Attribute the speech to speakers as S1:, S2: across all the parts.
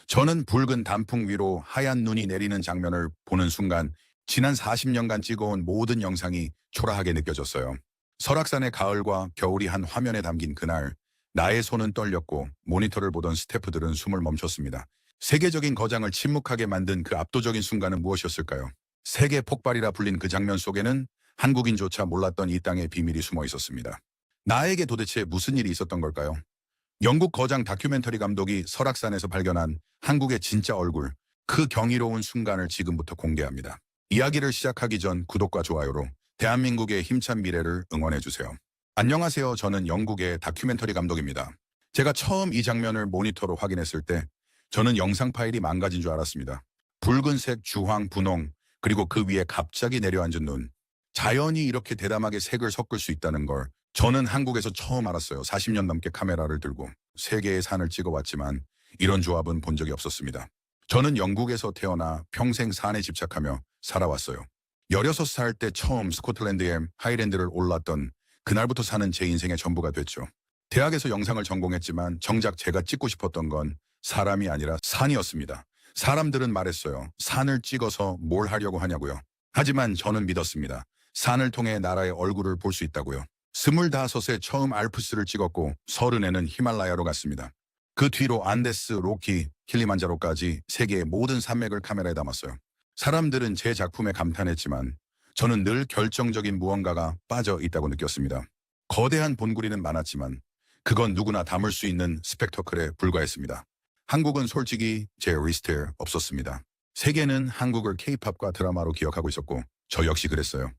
S1: 저는 붉은 단풍 위로 하얀 눈이 내리는 장면을 보는 순간 지난 40년간 찍어온 모든 영상이 초라하게 느껴졌어요. 설악산의 가을과 겨울이 한 화면에 담긴 그날, 나의 손은 떨렸고 모니터를 보던 스태프들은 숨을 멈췄습니다. 세계적인 거장을 침묵하게 만든 그 압도적인 순간은 무엇이었을까요? 세계 폭발이라 불린 그 장면 속에는 한국인조차 몰랐던 이 땅의 비밀이 숨어 있었습니다. 나에게 도대체 무슨 일이 있었던 걸까요? 영국 거장 다큐멘터리 감독이 설악산에서 발견한 한국의 진짜 얼굴, 그 경이로운 순간을 지금부터 공개합니다. 이야기를 시작하기 전 구독과 좋아요로 대한민국의 힘찬 미래를 응원해주세요. 안녕하세요. 저는 영국의 다큐멘터리 감독입니다. 제가 처음 이 장면을 모니터로 확인했을 때 저는 영상 파일이 망가진 줄 알았습니다. 붉은색, 주황, 분홍, 그리고 그 위에 갑자기 내려앉은 눈. 자연이 이렇게 대담하게 색을 섞을 수 있다는 걸 저는 한국에서 처음 알았어요. 40년 넘게 카메라를 들고 세계의 산을 찍어왔지만 이런 조합은 본 적이 없었습니다. 저는 영국에서 태어나 평생 산에 집착하며 살아왔어요. 16살 때 처음 스코틀랜드의 하이랜드를 올랐던 그날부터 산은 제 인생의 전부가 됐죠. 대학에서 영상을 전공했지만 정작 제가 찍고 싶었던 건 사람이 아니라 산이었습니다. 사람들은 말했어요. 산을 찍어서 뭘 하려고 하냐고요. 하지만 저는 믿었습니다. 산을 통해 나라의 얼굴을 볼 수 있다고요. 25에 처음 알프스를 찍었고 30에는 히말라야로 갔습니다. 그 뒤로 안데스, 로키, 킬리만자로까지 세계의 모든 산맥을 카메라에 담았어요. 사람들은 제 작품에 감탄했지만 저는 늘 결정적인 무언가가 빠져 있다고 느꼈습니다. 거대한 본구리는 많았지만 그건 누구나 담을 수 있는 스펙터클에 불과했습니다. 한국은 솔직히 제 리스트에 없었습니다. 세계는 한국을 K-팝과 드라마로 기억하고 있었고 저 역시 그랬어요.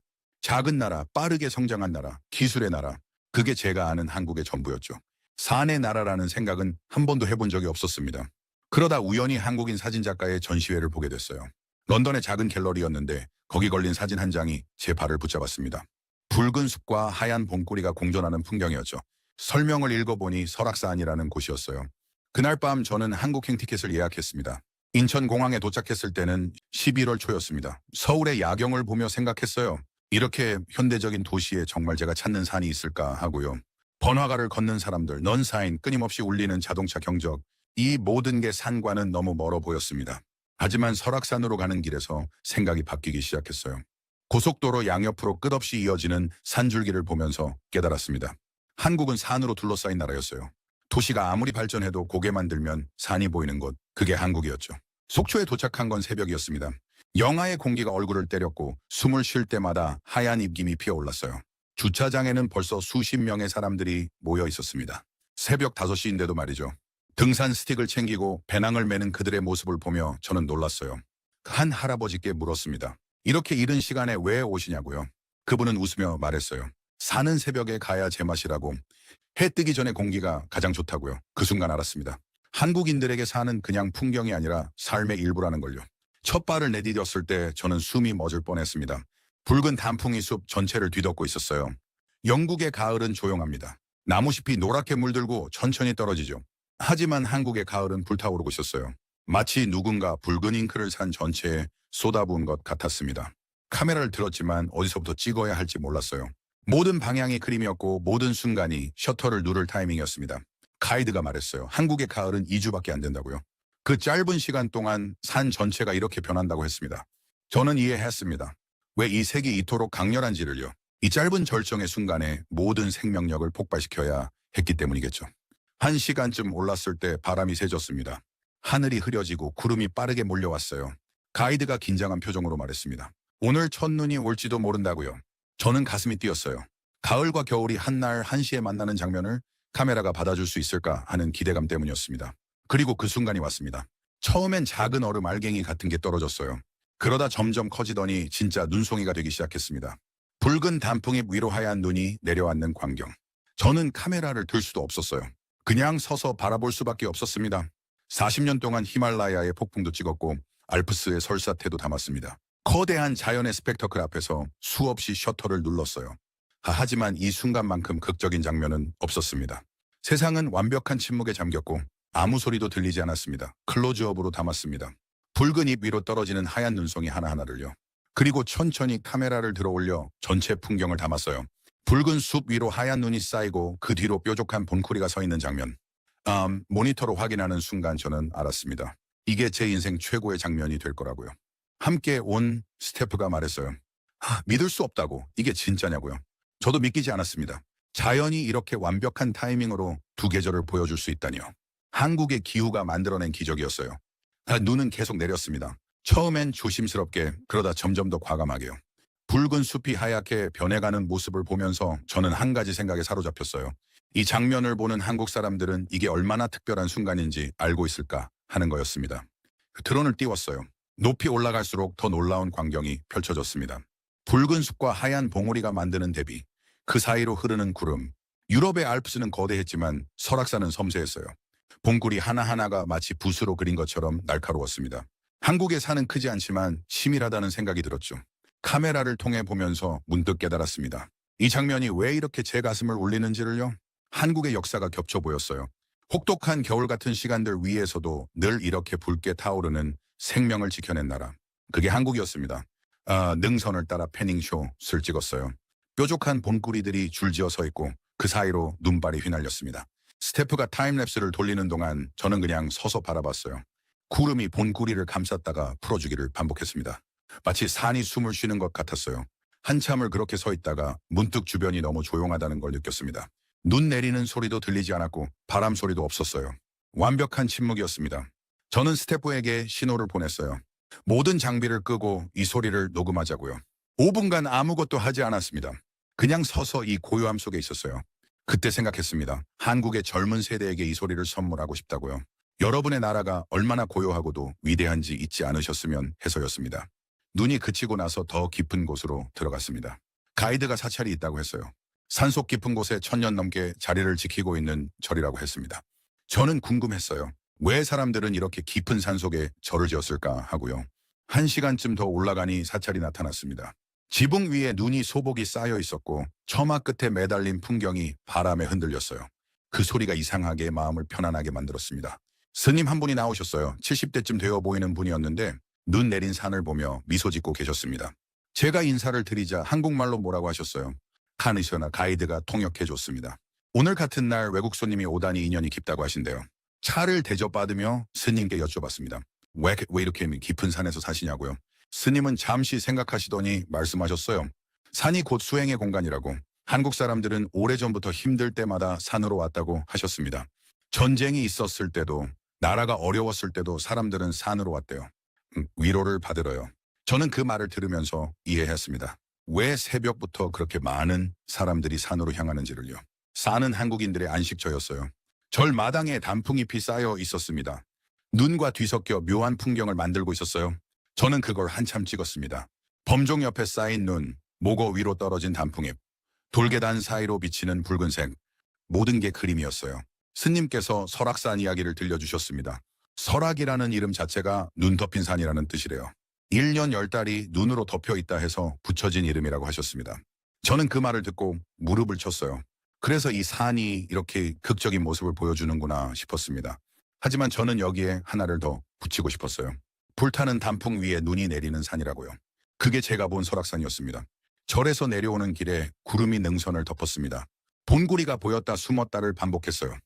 S1: 작은 나라, 빠르게 성장한 나라, 기술의 나라, 그게 제가 아는 한국의 전부였죠. 산의 나라라는 생각은 한 번도 해본 적이 없었습니다. 그러다 우연히 한국인 사진작가의 전시회를 보게 됐어요. 런던의 작은 갤러리였는데 거기 걸린 사진 한 장이 제 발을 붙잡았습니다. 붉은 숲과 하얀 봄꼬리가 공존하는 풍경이었죠. 설명을 읽어보니 설악산이라는 곳이었어요. 그날 밤 저는 항공행 티켓을 예약했습니다. 인천공항에 도착했을 때는 11월 초였습니다. 서울의 야경을 보며 생각했어요. 이렇게 현대적인 도시에 정말 제가 찾는 산이 있을까 하고요. 번화가를 걷는 사람들, 넌사인, 끊임없이 울리는 자동차 경적, 이 모든 게 산과는 너무 멀어 보였습니다. 하지만 설악산으로 가는 길에서 생각이 바뀌기 시작했어요. 고속도로 양옆으로 끝없이 이어지는 산줄기를 보면서 깨달았습니다. 한국은 산으로 둘러싸인 나라였어요. 도시가 아무리 발전해도 고개만 들면 산이 보이는 곳, 그게 한국이었죠. 속초에 도착한 건 새벽이었습니다. 영하의 공기가 얼굴을 때렸고 숨을 쉴 때마다 하얀 입김이 피어올랐어요. 주차장에는 벌써 수십 명의 사람들이 모여 있었습니다. 새벽 5시인데도 말이죠. 등산 스틱을 챙기고 배낭을 메는 그들의 모습을 보며 저는 놀랐어요. 한 할아버지께 물었습니다. 이렇게 이른 시간에 왜 오시냐고요. 그분은 웃으며 말했어요. 사는 새벽에 가야 제맛이라고. 해 뜨기 전에 공기가 가장 좋다고요. 그 순간 알았습니다. 한국인들에게 산은 그냥 풍경이 아니라 삶의 일부라는 걸요. 첫 발을 내디뎠을 때 저는 숨이 멎을 뻔했습니다. 붉은 단풍이 숲 전체를 뒤덮고 있었어요. 영국의 가을은 조용합니다. 나무잎이 노랗게 물들고 천천히 떨어지죠. 하지만 한국의 가을은 불타오르고 있었어요. 마치 누군가 붉은 잉크를 산 전체에 쏟아부은 것 같았습니다. 카메라를 들었지만 어디서부터 찍어야 할지 몰랐어요. 모든 방향이 그림이었고 모든 순간이 셔터를 누를 타이밍이었습니다. 가이드가 말했어요. 한국의 가을은 2주밖에 안 된다고요. 그 짧은 시간 동안 산 전체가 이렇게 변한다고 했습니다. 저는 이해했습니다. 왜 이 색이 이토록 강렬한지를요. 이 짧은 절정의 순간에 모든 생명력을 폭발시켜야 했기 때문이겠죠. 1시간쯤 올랐을 때 바람이 세졌습니다. 하늘이 흐려지고 구름이 빠르게 몰려왔어요. 가이드가 긴장한 표정으로 말했습니다. 오늘 첫눈이 올지도 모른다고요. 저는 가슴이 뛰었어요. 가을과 겨울이 한날 한시에 만나는 장면을 카메라가 받아줄 수 있을까 하는 기대감 때문이었습니다. 그리고 그 순간이 왔습니다. 처음엔 작은 얼음 알갱이 같은 게 떨어졌어요. 그러다 점점 커지더니 진짜 눈송이가 되기 시작했습니다. 붉은 단풍잎 위로 하얀 눈이 내려앉는 광경. 저는 카메라를 들 수도 없었어요. 그냥 서서 바라볼 수밖에 없었습니다. 40년 동안 히말라야의 폭풍도 찍었고 알프스의 설사태도 담았습니다. 거대한 자연의 스펙터클 앞에서 수없이 셔터를 눌렀어요. 하지만 이 순간만큼 극적인 장면은 없었습니다. 세상은 완벽한 침묵에 잠겼고 아무 소리도 들리지 않았습니다. 클로즈업으로 담았습니다. 붉은 잎 위로 떨어지는 하얀 눈송이 하나하나를요. 그리고 천천히 카메라를 들어 올려 전체 풍경을 담았어요. 붉은 숲 위로 하얀 눈이 쌓이고 그 뒤로 뾰족한 본코리가 서 있는 장면. 모니터로 확인하는 순간 저는 알았습니다. 이게 제 인생 최고의 장면이 될 거라고요. 함께 온 스태프가 말했어요. 믿을 수 없다고. 이게 진짜냐고요. 저도 믿기지 않았습니다. 자연이 이렇게 완벽한 타이밍으로 두 계절을 보여줄 수 있다니요. 한국의 기후가 만들어낸 기적이었어요. 눈은 계속 내렸습니다. 처음엔 조심스럽게, 그러다 점점 더 과감하게요. 붉은 숲이 하얗게 변해가는 모습을 보면서 저는 한 가지 생각에 사로잡혔어요. 이 장면을 보는 한국 사람들은 이게 얼마나 특별한 순간인지 알고 있을까 하는 거였습니다. 드론을 띄웠어요. 높이 올라갈수록 더 놀라운 광경이 펼쳐졌습니다. 붉은 숲과 하얀 봉우리가 만드는 대비, 그 사이로 흐르는 구름. 유럽의 알프스는 거대했지만 설악산은 섬세했어요. 봉구리 하나하나가 마치 붓으로 그린 것처럼 날카로웠습니다. 한국의 산은 크지 않지만 치밀하다는 생각이 들었죠. 카메라를 통해 보면서 문득 깨달았습니다. 이 장면이 왜 이렇게 제 가슴을 울리는지를요. 한국의 역사가 겹쳐 보였어요. 혹독한 겨울 같은 시간들 위에서도 늘 이렇게 붉게 타오르는 생명을 지켜낸 나라. 그게 한국이었습니다. 능선을 따라 패닝쇼를 찍었어요. 뾰족한 봉구리들이 줄지어 서 있고 그 사이로 눈발이 휘날렸습니다. 스태프가 타임랩스를 돌리는 동안 저는 그냥 서서 바라봤어요. 구름이 봉구리를 감쌌다가 풀어주기를 반복했습니다. 마치 산이 숨을 쉬는 것 같았어요. 한참을 그렇게 서 있다가 문득 주변이 너무 조용하다는 걸 느꼈습니다. 눈 내리는 소리도 들리지 않았고 바람 소리도 없었어요. 완벽한 침묵이었습니다. 저는 스태프에게 신호를 보냈어요. 모든 장비를 끄고 이 소리를 녹음하자고요. 5분간 아무것도 하지 않았습니다. 그냥 서서 이 고요함 속에 있었어요. 그때 생각했습니다. 한국의 젊은 세대에게 이 소리를 선물하고 싶다고요. 여러분의 나라가 얼마나 고요하고도 위대한지 잊지 않으셨으면 해서였습니다. 눈이 그치고 나서 더 깊은 곳으로 들어갔습니다. 가이드가 사찰이 있다고 했어요. 산속 깊은 곳에 1000년 넘게 자리를 지키고 있는 절이라고 했습니다. 저는 궁금했어요. 왜 사람들은 이렇게 깊은 산속에 절을 지었을까 하고요. 1시간쯤 더 올라가니 사찰이 나타났습니다. 지붕 위에 눈이 소복이 쌓여 있었고 처마 끝에 매달린 풍경이 바람에 흔들렸어요. 그 소리가 이상하게 마음을 편안하게 만들었습니다. 스님 한 분이 나오셨어요. 70대쯤 되어 보이는 분이었는데 눈 내린 산을 보며 미소 짓고 계셨습니다. 제가 인사를 드리자 한국말로 뭐라고 하셨어요. 카니셔나 가이드가 통역해줬습니다. 오늘 같은 날 외국 손님이 오다니 인연이 깊다고 하신대요. 차를 대접받으며 스님께 여쭤봤습니다. 왜 이렇게 깊은 산에서 사시냐고요. 스님은 잠시 생각하시더니 말씀하셨어요. 산이 곧 수행의 공간이라고. 한국 사람들은 오래전부터 힘들 때마다 산으로 왔다고 하셨습니다. 전쟁이 있었을 때도 나라가 어려웠을 때도 사람들은 산으로 왔대요. 위로를 받으러요. 저는 그 말을 들으면서 이해했습니다. 왜 새벽부터 그렇게 많은 사람들이 산으로 향하는지를요. 산은 한국인들의 안식처였어요. 절 마당에 단풍잎이 쌓여 있었습니다. 눈과 뒤섞여 묘한 풍경을 만들고 있었어요. 저는 그걸 한참 찍었습니다. 범종 옆에 쌓인 눈, 목어 위로 떨어진 단풍잎, 돌계단 사이로 비치는 붉은색, 모든 게 그림이었어요. 스님께서 설악산 이야기를 들려주셨습니다. 설악이라는 이름 자체가 눈 덮인 산이라는 뜻이래요. 1년 10달이 눈으로 덮여 있다 해서 붙여진 이름이라고 하셨습니다. 저는 그 말을 듣고 무릎을 쳤어요. 그래서 이 산이 이렇게 극적인 모습을 보여주는구나 싶었습니다. 하지만 저는 여기에 하나를 더 붙이고 싶었어요. 불타는 단풍 위에 눈이 내리는 산이라고요. 그게 제가 본 설악산이었습니다. 절에서 내려오는 길에 구름이 능선을 덮었습니다. 봉구리가 보였다 숨었다를 반복했어요.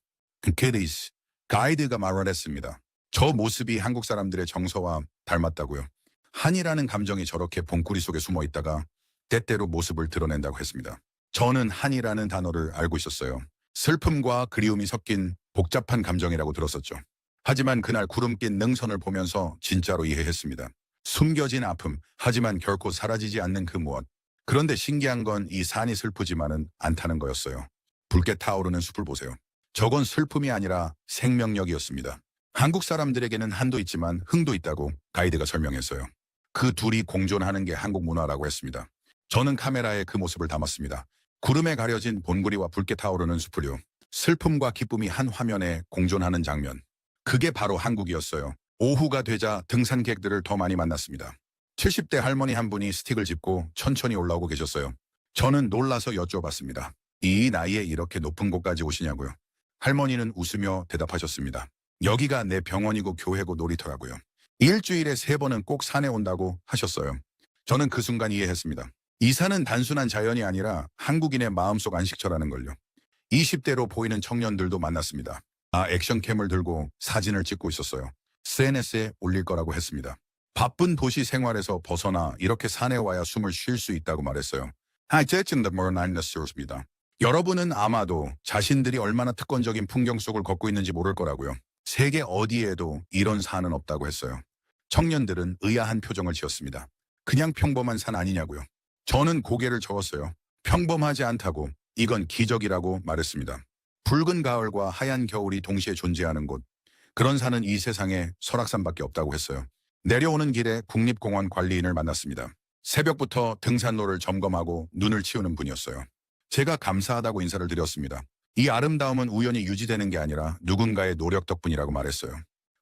S1: 게리스, 가이드가 말했습니다. 저 모습이 한국 사람들의 정서와 닮았다고요. 한이라는 감정이 저렇게 봉구리 속에 숨어 있다가 때때로 모습을 드러낸다고 했습니다. 저는 한이라는 단어를 알고 있었어요. 슬픔과 그리움이 섞인 복잡한 감정이라고 들었었죠. 하지만 그날 구름 낀 능선을 보면서 진짜로 이해했습니다. 숨겨진 아픔, 하지만 결코 사라지지 않는 그 무엇. 그런데 신기한 건 이 산이 슬프지만은 않다는 거였어요. 붉게 타오르는 숲을 보세요. 저건 슬픔이 아니라 생명력이었습니다. 한국 사람들에게는 한도 있지만 흥도 있다고 가이드가 설명했어요. 그 둘이 공존하는 게 한국 문화라고 했습니다. 저는 카메라에 그 모습을 담았습니다. 구름에 가려진 봉구리와 붉게 타오르는 숲을요. 슬픔과 기쁨이 한 화면에 공존하는 장면. 그게 바로 한국이었어요. 오후가 되자 등산객들을 더 많이 만났습니다. 70대 할머니 한 분이 스틱을 짚고 천천히 올라오고 계셨어요. 저는 놀라서 여쭤봤습니다. 이 나이에 이렇게 높은 곳까지 오시냐고요. 할머니는 웃으며 대답하셨습니다. 여기가 내 병원이고 교회고 놀이터라고요. 일주일에 3번은 꼭 산에 온다고 하셨어요. 저는 그 순간 이해했습니다. 이 산은 단순한 자연이 아니라 한국인의 마음속 안식처라는 걸요. 20대로 보이는 청년들도 만났습니다. 액션캠을 들고 사진을 찍고 있었어요. SNS에 올릴 거라고 했습니다. 바쁜 도시 생활에서 벗어나 이렇게 산에 와야 숨을 쉴 수 있다고 말했어요. 습니다. 여러분은 아마도 자신들이 얼마나 특권적인 풍경 속을 걷고 있는지 모를 거라고요. 세계 어디에도 이런 산은 없다고 했어요. 청년들은 의아한 표정을 지었습니다. 그냥 평범한 산 아니냐고요. 저는 고개를 저었어요. 평범하지 않다고, 이건 기적이라고 말했습니다. 붉은 가을과 하얀 겨울이 동시에 존재하는 곳, 그런 산은 이 세상에 설악산밖에 없다고 했어요. 내려오는 길에 국립공원 관리인을 만났습니다. 새벽부터 등산로를 점검하고 눈을 치우는 분이었어요. 제가 감사하다고 인사를 드렸습니다. 이 아름다움은 우연히 유지되는 게 아니라 누군가의 노력 덕분이라고 말했어요.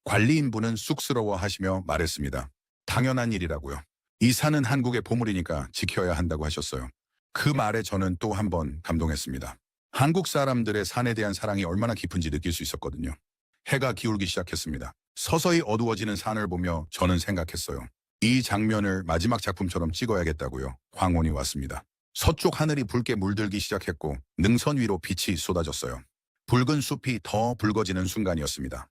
S1: 관리인분은 쑥스러워하시며 말했습니다. 당연한 일이라고요. 이 산은 한국의 보물이니까 지켜야 한다고 하셨어요. 그 말에 저는 또 한 번 감동했습니다. 한국 사람들의 산에 대한 사랑이 얼마나 깊은지 느낄 수 있었거든요. 해가 기울기 시작했습니다. 서서히 어두워지는 산을 보며 저는 생각했어요. 이 장면을 마지막 작품처럼 찍어야겠다고요. 황혼이 왔습니다. 서쪽 하늘이 붉게 물들기 시작했고 능선 위로 빛이 쏟아졌어요. 붉은 숲이 더 붉어지는 순간이었습니다.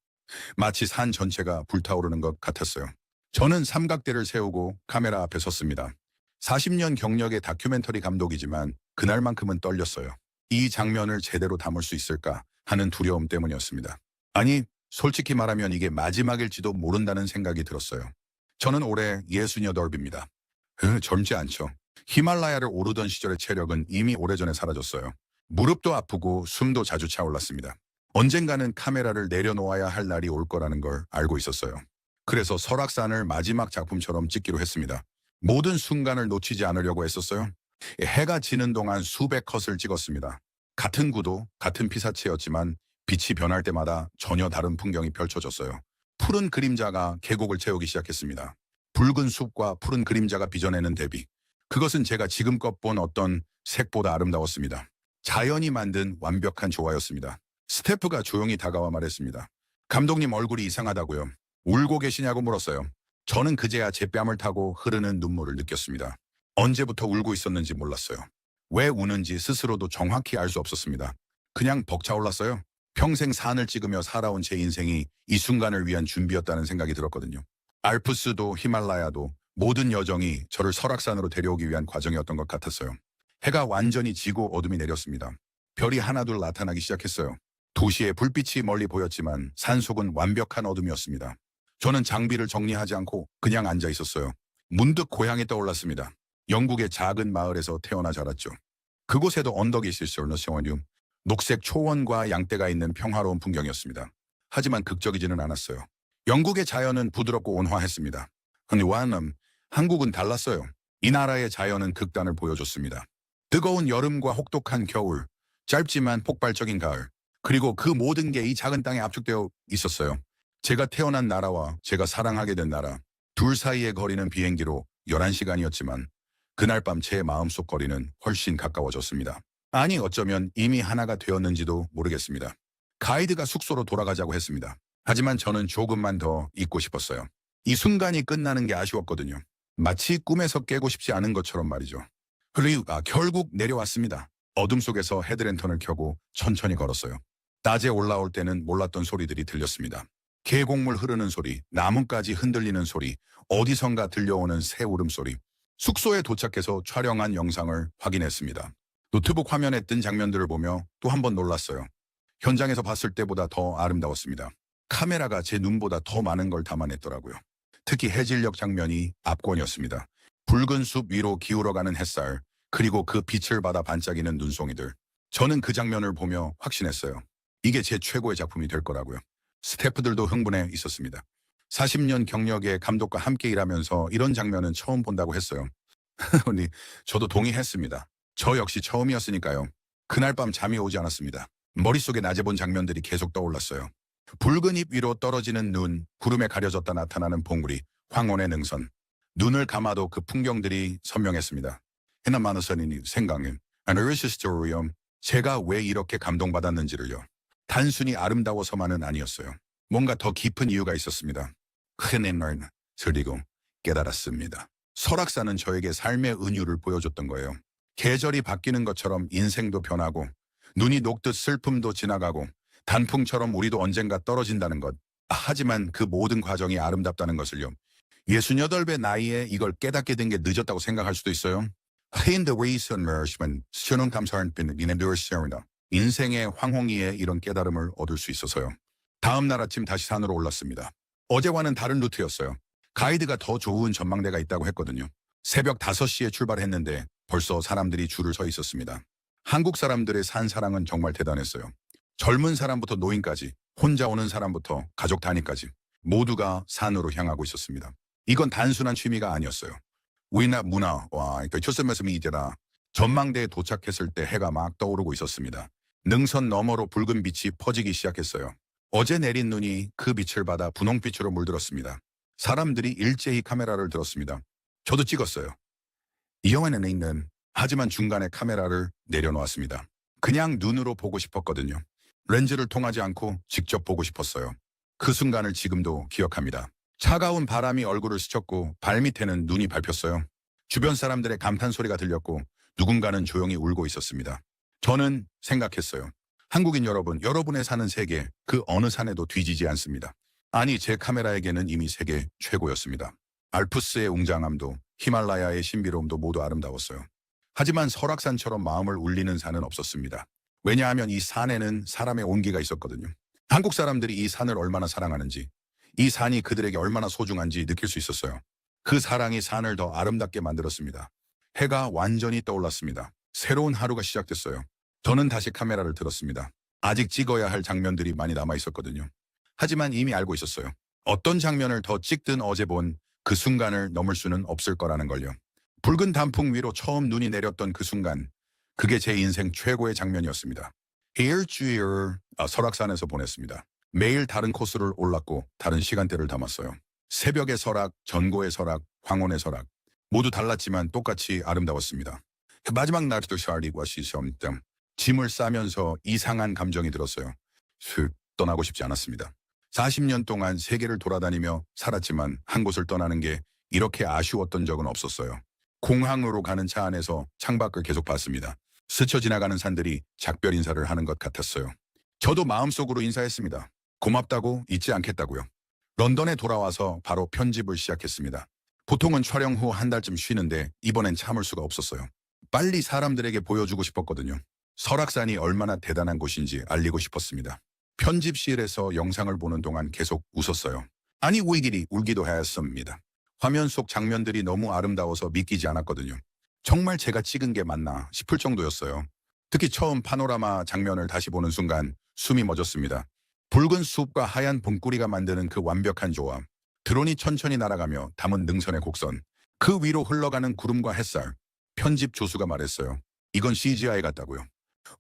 S1: 마치 산 전체가 불타오르는 것 같았어요. 저는 삼각대를 세우고 카메라 앞에 섰습니다. 40년 경력의 다큐멘터리 감독이지만 그날만큼은 떨렸어요. 이 장면을 제대로 담을 수 있을까 하는 두려움 때문이었습니다. 아니, 솔직히 말하면 이게 마지막일지도 모른다는 생각이 들었어요. 저는 올해 68입니다. 젊지 않죠. 히말라야를 오르던 시절의 체력은 이미 오래전에 사라졌어요. 무릎도 아프고 숨도 자주 차올랐습니다. 언젠가는 카메라를 내려놓아야 할 날이 올 거라는 걸 알고 있었어요. 그래서 설악산을 마지막 작품처럼 찍기로 했습니다. 모든 순간을 놓치지 않으려고 했었어요. 해가 지는 동안 수백 컷을 찍었습니다. 같은 구도, 같은 피사체였지만 빛이 변할 때마다 전혀 다른 풍경이 펼쳐졌어요. 푸른 그림자가 계곡을 채우기 시작했습니다. 붉은 숲과 푸른 그림자가 빚어내는 대비. 그것은 제가 지금껏 본 어떤 색보다 아름다웠습니다. 자연이 만든 완벽한 조화였습니다. 스태프가 조용히 다가와 말했습니다. 감독님 얼굴이 이상하다고요. 울고 계시냐고 물었어요. 저는 그제야 제 뺨을 타고 흐르는 눈물을 느꼈습니다. 언제부터 울고 있었는지 몰랐어요. 왜 우는지 스스로도 정확히 알 수 없었습니다. 그냥 벅차올랐어요. 평생 산을 찍으며 살아온 제 인생이 이 순간을 위한 준비였다는 생각이 들었거든요. 알프스도 히말라야도 모든 여정이 저를 설악산으로 데려오기 위한 과정이었던 것 같았어요. 해가 완전히 지고 어둠이 내렸습니다. 별이 하나둘 나타나기 시작했어요. 도시의 불빛이 멀리 보였지만 산속은 완벽한 어둠이었습니다. 저는 장비를 정리하지 않고 그냥 앉아 있었어요. 문득 고향이 떠올랐습니다. 영국의 작은 마을에서 태어나 자랐죠. 그곳에도 언덕이 있었어요. 녹색 초원과 양떼가 있는 평화로운 풍경이었습니다. 하지만 극적이지는 않았어요. 영국의 자연은 부드럽고 온화했습니다. 근데 한국은 달랐어요. 이 나라의 자연은 극단을 보여줬습니다. 뜨거운 여름과 혹독한 겨울, 짧지만 폭발적인 가을, 그리고 그 모든 게 이 작은 땅에 압축되어 있었어요. 제가 태어난 나라와 제가 사랑하게 된 나라, 둘 사이의 거리는 비행기로 11시간이었지만 그날 밤 제 마음속 거리는 훨씬 가까워졌습니다. 아니 어쩌면 이미 하나가 되었는지도 모르겠습니다. 가이드가 숙소로 돌아가자고 했습니다. 하지만 저는 조금만 더 있고 싶었어요. 이 순간이 끝나는 게 아쉬웠거든요. 마치 꿈에서 깨고 싶지 않은 것처럼 말이죠. 그리고 결국 내려왔습니다. 어둠 속에서 헤드랜턴을 켜고 천천히 걸었어요. 낮에 올라올 때는 몰랐던 소리들이 들렸습니다. 계곡물 흐르는 소리, 나뭇가지 흔들리는 소리, 어디선가 들려오는 새 울음소리. 숙소에 도착해서 촬영한 영상을 확인했습니다. 노트북 화면에 뜬 장면들을 보며 또 한 번 놀랐어요. 현장에서 봤을 때보다 더 아름다웠습니다. 카메라가 제 눈보다 더 많은 걸 담아냈더라고요. 특히 해질녘 장면이 압권이었습니다. 붉은 숲 위로 기울어가는 햇살, 그리고 그 빛을 받아 반짝이는 눈송이들. 저는 그 장면을 보며 확신했어요. 이게 제 최고의 작품이 될 거라고요. 스태프들도 흥분해 있었습니다. 40년 경력의 감독과 함께 일하면서 이런 장면은 처음 본다고 했어요. 근데 저도 동의했습니다. 저 역시 처음이었으니까요. 그날 밤 잠이 오지 않았습니다. 머릿속에 낮에 본 장면들이 계속 떠올랐어요. 붉은 잎 위로 떨어지는 눈, 구름에 가려졌다 나타나는 봉우리, 황혼의 능선. 눈을 감아도 그 풍경들이 선명했습니다. 해나마너선이니 생강은 아너리시스토리엄 제가 왜 이렇게 감동받았는지를요. 단순히 아름다워서만은 아니었어요. 뭔가 더 깊은 이유가 있었습니다. 흔한 날 그리고 깨달았습니다. 설악산은 저에게 삶의 은유를 보여줬던 거예요. 계절이 바뀌는 것처럼 인생도 변하고 눈이 녹듯 슬픔도 지나가고 단풍처럼 우리도 언젠가 떨어진다는 것. 하지만 그 모든 과정이 아름답다는 것을요. 68배 나이에 이걸 깨닫게 된 게 늦었다고 생각할 수도 있어요. 흔들의 선멸시면 수능 감사한 인생의 인생의 황홍이에 이런 깨달음을 얻을 수 있어서요. 다음 날 아침 다시 산으로 올랐습니다. 어제와는 다른 루트였어요. 가이드가 더 좋은 전망대가 있다고 했거든요. 새벽 5시에 출발했는데 벌써 사람들이 줄을 서 있었습니다. 한국 사람들의 산 사랑은 정말 대단했어요. 젊은 사람부터 노인까지, 혼자 오는 사람부터 가족 단위까지 모두가 산으로 향하고 있었습니다. 이건 단순한 취미가 아니었어요. 우리나라 문화와 교수님의 이제라 전망대에 도착했을 때 해가 막 떠오르고 있었습니다. 능선 너머로 붉은 빛이 퍼지기 시작했어요. 어제 내린 눈이 그 빛을 받아 분홍빛으로 물들었습니다. 사람들이 일제히 카메라를 들었습니다. 저도 찍었어요. 이 영화는 있는 하지만 중간에 카메라를 내려놓았습니다. 그냥 눈으로 보고 싶었거든요. 렌즈를 통하지 않고 직접 보고 싶었어요. 그 순간을 지금도 기억합니다. 차가운 바람이 얼굴을 스쳤고 발밑에는 눈이 밟혔어요. 주변 사람들의 감탄 소리가 들렸고 누군가는 조용히 울고 있었습니다. 저는 생각했어요. 한국인 여러분, 여러분의 사는 세계 그 어느 산에도 뒤지지 않습니다. 아니, 제 카메라에게는 이미 세계 최고였습니다. 알프스의 웅장함도 히말라야의 신비로움도 모두 아름다웠어요. 하지만 설악산처럼 마음을 울리는 산은 없었습니다. 왜냐하면 이 산에는 사람의 온기가 있었거든요. 한국 사람들이 이 산을 얼마나 사랑하는지, 이 산이 그들에게 얼마나 소중한지 느낄 수 있었어요. 그 사랑이 산을 더 아름답게 만들었습니다. 해가 완전히 떠올랐습니다. 새로운 하루가 시작됐어요. 저는 다시 카메라를 들었습니다. 아직 찍어야 할 장면들이 많이 남아 있었거든요. 하지만 이미 알고 있었어요. 어떤 장면을 더 찍든 어제 본 그 순간을 넘을 수는 없을 거라는 걸요. 붉은 단풍 위로 처음 눈이 내렸던 그 순간, 그게 제 인생 최고의 장면이었습니다. 일주일 설악산에서 보냈습니다. 매일 다른 코스를 올랐고 다른 시간대를 담았어요. 새벽의 설악, 전고의 설악, 황혼의 설악 모두 달랐지만 똑같이 아름다웠습니다. 마지막 날도 샤리과 시험 때 짐을 싸면서 이상한 감정이 들었어요. 떠나고 싶지 않았습니다. 40년 동안 세계를 돌아다니며 살았지만 한 곳을 떠나는 게 이렇게 아쉬웠던 적은 없었어요. 공항으로 가는 차 안에서 창밖을 계속 봤습니다. 스쳐 지나가는 산들이 작별 인사를 하는 것 같았어요. 저도 마음속으로 인사했습니다. 고맙다고, 잊지 않겠다고요. 런던에 돌아와서 바로 편집을 시작했습니다. 보통은 촬영 후 한 달쯤 쉬는데 이번엔 참을 수가 없었어요. 빨리 사람들에게 보여주고 싶었거든요. 설악산이 얼마나 대단한 곳인지 알리고 싶었습니다. 편집실에서 영상을 보는 동안 계속 웃었어요. 아니, 우리끼리 울기도 했습니다. 화면 속 장면들이 너무 아름다워서 믿기지 않았거든요. 정말 제가 찍은 게 맞나 싶을 정도였어요. 특히 처음 파노라마 장면을 다시 보는 순간 숨이 멎었습니다. 붉은 숲과 하얀 봄꾸리가 만드는 그 완벽한 조합. 드론이 천천히 날아가며 담은 능선의 곡선. 그 위로 흘러가는 구름과 햇살. 편집 조수가 말했어요. 이건 CGI 같다고요.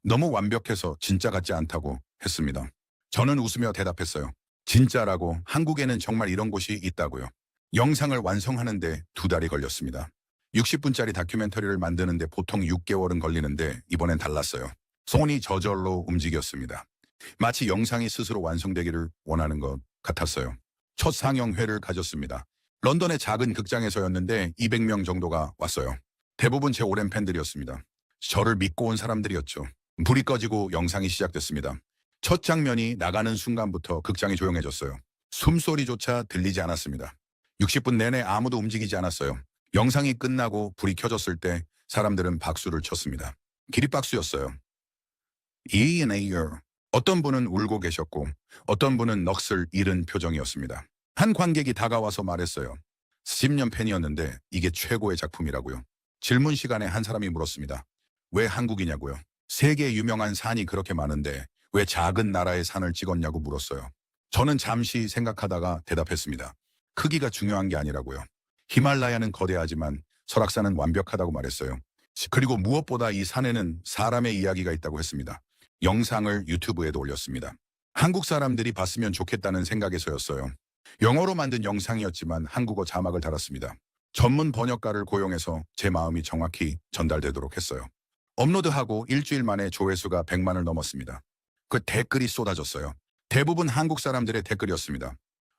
S1: 너무 완벽해서 진짜 같지 않다고 했습니다. 저는 웃으며 대답했어요. 진짜라고, 한국에는 정말 이런 곳이 있다고요. 영상을 완성하는데 2달이 걸렸습니다. 60분짜리 다큐멘터리를 만드는데 보통 6개월은 걸리는데 이번엔 달랐어요. 손이 저절로 움직였습니다. 마치 영상이 스스로 완성되기를 원하는 것 같았어요. 첫 상영회를 가졌습니다. 런던의 작은 극장에서였는데 200명 정도가 왔어요. 대부분 제 오랜 팬들이었습니다. 저를 믿고 온 사람들이었죠. 불이 꺼지고 영상이 시작됐습니다. 첫 장면이 나가는 순간부터 극장이 조용해졌어요. 숨소리조차 들리지 않았습니다. 60분 내내 아무도 움직이지 않았어요. 영상이 끝나고 불이 켜졌을 때 사람들은 박수를 쳤습니다. 기립박수였어요. 어떤 분은 울고 계셨고 어떤 분은 넋을 잃은 표정이었습니다. 한 관객이 다가와서 말했어요. 10년 팬이었는데 이게 최고의 작품이라고요. 질문 시간에 한 사람이 물었습니다. 왜 한국이냐고요. 세계 유명한 산이 그렇게 많은데 왜 작은 나라의 산을 찍었냐고 물었어요. 저는 잠시 생각하다가 대답했습니다. 크기가 중요한 게 아니라고요. 히말라야는 거대하지만 설악산은 완벽하다고 말했어요. 그리고 무엇보다 이 산에는 사람의 이야기가 있다고 했습니다. 영상을 유튜브에도 올렸습니다. 한국 사람들이 봤으면 좋겠다는 생각에서였어요. 영어로 만든 영상이었지만 한국어 자막을 달았습니다. 전문 번역가를 고용해서 제 마음이 정확히 전달되도록 했어요. 업로드하고 일주일 만에 조회수가 100만을 넘었습니다. 그 댓글이 쏟아졌어요. 대부분 한국 사람들의 댓글이었습니다.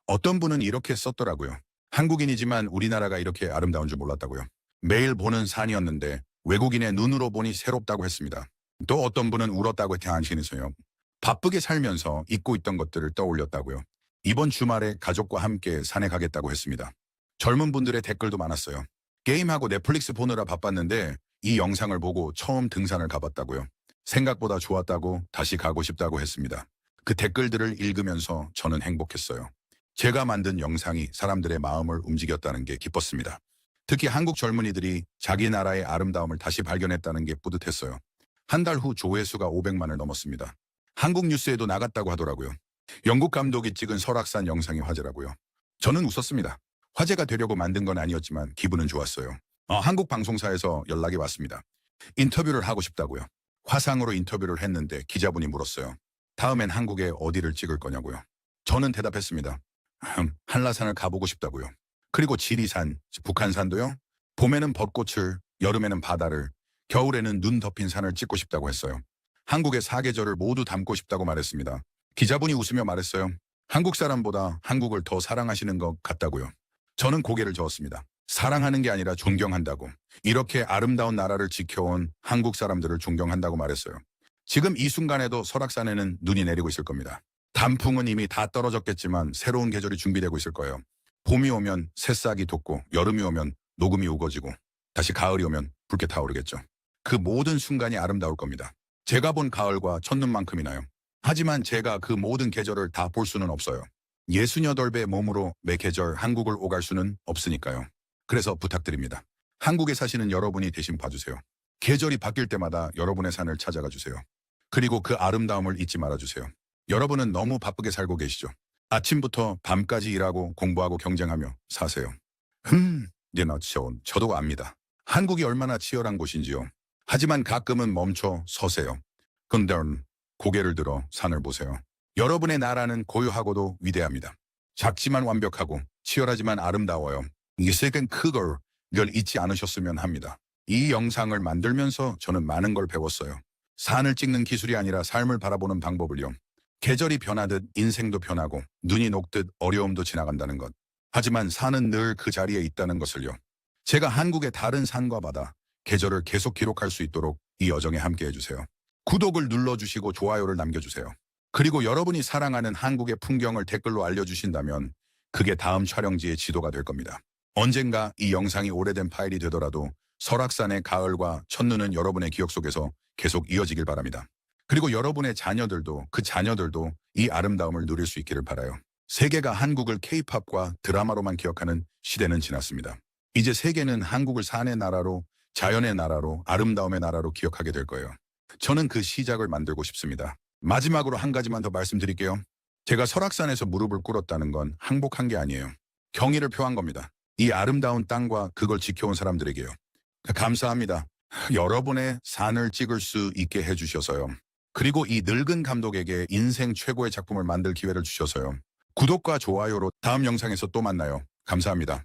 S1: 어떤 분은 이렇게 썼더라고요. 한국인이지만 우리나라가 이렇게 아름다운 줄 몰랐다고요. 매일 보는 산이었는데 외국인의 눈으로 보니 새롭다고 했습니다. 또 어떤 분은 울었다고 당신이서요. 바쁘게 살면서 잊고 있던 것들을 떠올렸다고요. 이번 주말에 가족과 함께 산에 가겠다고 했습니다. 젊은 분들의 댓글도 많았어요. 게임하고 넷플릭스 보느라 바빴는데 이 영상을 보고 처음 등산을 가봤다고요. 생각보다 좋았다고 다시 가고 싶다고 했습니다. 그 댓글들을 읽으면서 저는 행복했어요. 제가 만든 영상이 사람들의 마음을 움직였다는 게 기뻤습니다. 특히 한국 젊은이들이 자기 나라의 아름다움을 다시 발견했다는 게 뿌듯했어요. 한 달 후 조회수가 500만을 넘었습니다. 한국 뉴스에도 나갔다고 하더라고요. 영국 감독이 찍은 설악산 영상이 화제라고요. 저는 웃었습니다. 화제가 되려고 만든 건 아니었지만 기분은 좋았어요. 한국 방송사에서 연락이 왔습니다. 인터뷰를 하고 싶다고요. 화상으로 인터뷰를 했는데 기자분이 물었어요. 다음엔 한국에 어디를 찍을 거냐고요. 저는 대답했습니다. 한라산을 가보고 싶다고요. 그리고 지리산, 북한산도요. 봄에는 벚꽃을, 여름에는 바다를, 겨울에는 눈 덮인 산을 찍고 싶다고 했어요. 한국의 사계절을 모두 담고 싶다고 말했습니다. 기자분이 웃으며 말했어요. 한국 사람보다 한국을 더 사랑하시는 것 같다고요. 저는 고개를 저었습니다. 사랑하는 게 아니라 존경한다고. 이렇게 아름다운 나라를 지켜온 한국 사람들을 존경한다고 말했어요. 지금 이 순간에도 설악산에는 눈이 내리고 있을 겁니다. 단풍은 이미 다 떨어졌겠지만 새로운 계절이 준비되고 있을 거예요. 봄이 오면 새싹이 돋고 여름이 오면 녹음이 우거지고 다시 가을이 오면 붉게 타오르겠죠. 그 모든 순간이 아름다울 겁니다. 제가 본 가을과 첫눈만큼이나요. 하지만 제가 그 모든 계절을 다 볼 수는 없어요. 68배 몸으로 매 계절 한국을 오갈 수는 없으니까요. 그래서 부탁드립니다. 한국에 사시는 여러분이 대신 봐주세요. 계절이 바뀔 때마다 여러분의 산을 찾아가 주세요. 그리고 그 아름다움을 잊지 말아주세요. 여러분은 너무 바쁘게 살고 계시죠. 아침부터 밤까지 일하고 공부하고 경쟁하며 사세요. 저도 압니다. 한국이 얼마나 치열한 곳인지요. 하지만 가끔은 멈춰 서세요. 근데 고개를 들어 산을 보세요. 여러분의 나라는 고요하고도 위대합니다. 작지만 완벽하고 치열하지만 아름다워요. 이 세계는 그걸 잊지 않으셨으면 합니다. 이 영상을 만들면서 저는 많은 걸 배웠어요. 산을 찍는 기술이 아니라 삶을 바라보는 방법을요. 계절이 변하듯 인생도 변하고 눈이 녹듯 어려움도 지나간다는 것. 하지만 산은 늘 그 자리에 있다는 것을요. 제가 한국의 다른 산과 바다, 계절을 계속 기록할 수 있도록 이 여정에 함께 해주세요. 구독을 눌러주시고 좋아요를 남겨주세요. 그리고 여러분이 사랑하는 한국의 풍경을 댓글로 알려주신다면 그게 다음 촬영지의 지도가 될 겁니다. 언젠가 이 영상이 오래된 파일이 되더라도 설악산의 가을과 첫눈은 여러분의 기억 속에서 계속 이어지길 바랍니다. 그리고 여러분의 자녀들도 그 자녀들도 이 아름다움을 누릴 수 있기를 바라요. 세계가 한국을 K-팝과 드라마로만 기억하는 시대는 지났습니다. 이제 세계는 한국을 산의 나라로, 자연의 나라로, 아름다움의 나라로 기억하게 될 거예요. 저는 그 시작을 만들고 싶습니다. 마지막으로 한 가지만 더 말씀드릴게요. 제가 설악산에서 무릎을 꿇었다는 건 항복한 게 아니에요. 경의를 표한 겁니다. 이 아름다운 땅과 그걸 지켜온 사람들에게요. 감사합니다. 여러분의 산을 찍을 수 있게 해주셔서요. 그리고 이 늙은 감독에게 인생 최고의 작품을 만들 기회를 주셔서요. 구독과 좋아요로 다음 영상에서 또 만나요. 감사합니다.